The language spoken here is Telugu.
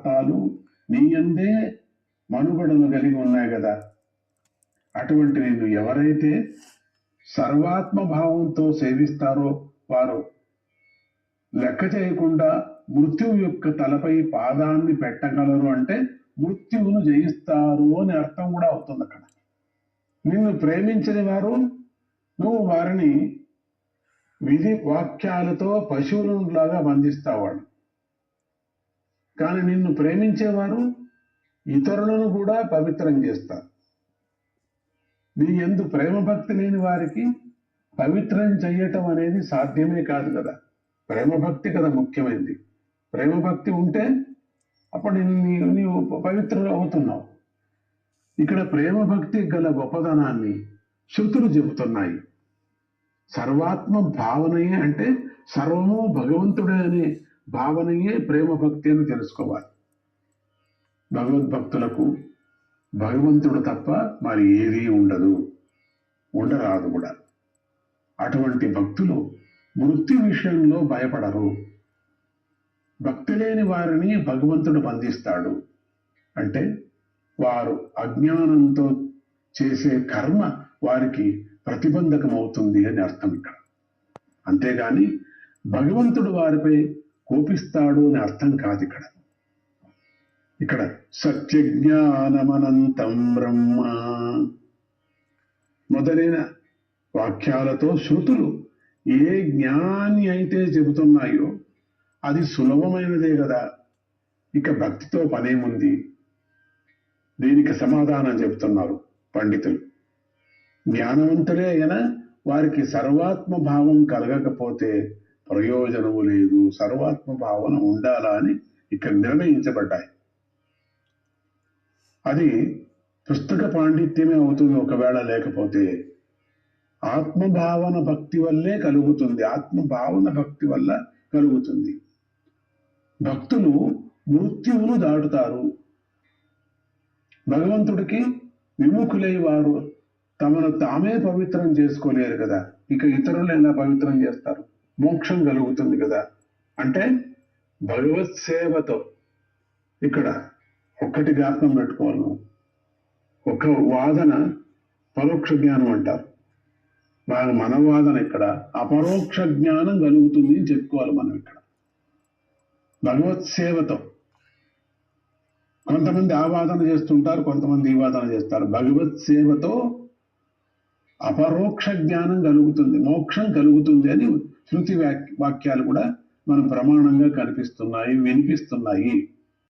పదార్థాలు నీ యందే మనుగడను కలిగి ఉన్నాయి కదా. అటువంటి నిన్ను ఎవరైతే సర్వాత్మ భావంతో సేవిస్తారో వారు లెక్క చేయకుండా మృత్యువు యొక్క తలపై పాదాన్ని పెట్టగలరు. అంటే మృత్యువును జయిస్తారు అని అర్థం కూడా అవుతుంది అక్కడ. నిన్ను ప్రేమించని వారు నువ్వు వారిని విధి వాక్యాలతో పశువులలాగా బంధిస్తావాడు. కానీ నిన్ను ప్రేమించేవారు ఇతరులను కూడా పవిత్రం చేస్తారు. నీ యందు ప్రేమ భక్తి లేని వారికి పవిత్రం చెయ్యటం అనేది సాధ్యమే కాదు కదా. ప్రేమ భక్తి కదా ముఖ్యమైనది. ప్రేమ భక్తి ఉంటే అప్పుడు నీవు పవిత్రులు అవుతున్నావు. ఇక్కడ ప్రేమ భక్తి గల గొప్పదనాన్ని శృతులు చెబుతున్నాయి. సర్వాత్మ భావనయే అంటే సర్వము భగవంతుడే అనే భావనయే ప్రేమ భక్తి అని తెలుసుకోవాలి. భగవద్భక్తులకు భగవంతుడు తప్ప మరి ఏదీ ఉండదు, ఉండరాదు కూడా. అటువంటి భక్తులు మృత్యు విషయంలో భయపడరు. భక్తి లేని వారిని భగవంతుడు బంధిస్తాడు. అంటే వారు అజ్ఞానంతో చేసే కర్మ వారికి ప్రతిబంధకం అవుతుంది అని అర్థం ఇక్కడ. అంతేగాని భగవంతుడు వారిపై కోపిస్తాడు అని అర్థం కాదు ఇక్కడ. ఇక్కడ సత్యజ్ఞానమనంతం బ్రహ్మ మొదలైన వాక్యాలతో శృతులు ఏ జ్ఞానాన్ని అయితే చెబుతున్నాయో అది సులభమైనదే కదా. ఇక భక్తితో పనేముంది? దీనికి సమాధానం చెబుతున్నారు పండితులు. జ్ఞానవంతులే అయినా వారికి సర్వాత్మ భావం కలగకపోతే ప్రయోజనము లేదు. సర్వాత్మ భావన ఉండాలా అని ఇక్కడ నిర్ణయించబడ్డాయి. అది పుస్తక పాండిత్యమే అవుతుంది. ఒకవేళ లేకపోతే ఆత్మభావన భక్తి వల్లే కలుగుతుంది. ఆత్మభావన భక్తి వల్ల కలుగుతుంది. భక్తులు మృత్యువును దాటుతారు. భగవంతుడికి విముఖులై వారు తమను తామే పవిత్రం చేసుకోలేరు కదా. ఇక ఇతరులు ఎలా పవిత్రం చేస్తారు? మోక్షం కలుగుతుంది కదా. అంటే భగవత్ సేవతో ఇక్కడ ఒక్కటి జ్ఞాపకం పెట్టుకోవాలి. ఒక వాదన పరోక్ష జ్ఞానం అంటారు. మన వాదన ఇక్కడ అపరోక్ష జ్ఞానం కలుగుతుంది అని చెప్పుకోవాలి మనం ఇక్కడ. భగవత్ సేవతో కొంతమంది ఆ వాదన చేస్తుంటారు, కొంతమంది ఈ వాదన చేస్తారు. భగవత్ సేవతో అపరోక్ష జ్ఞానం కలుగుతుంది, మోక్షం కలుగుతుంది అని శృతి వాక్యాలు కూడా మన ప్రమాణంగా కనిపిస్తున్నాయి, వినిపిస్తున్నాయి.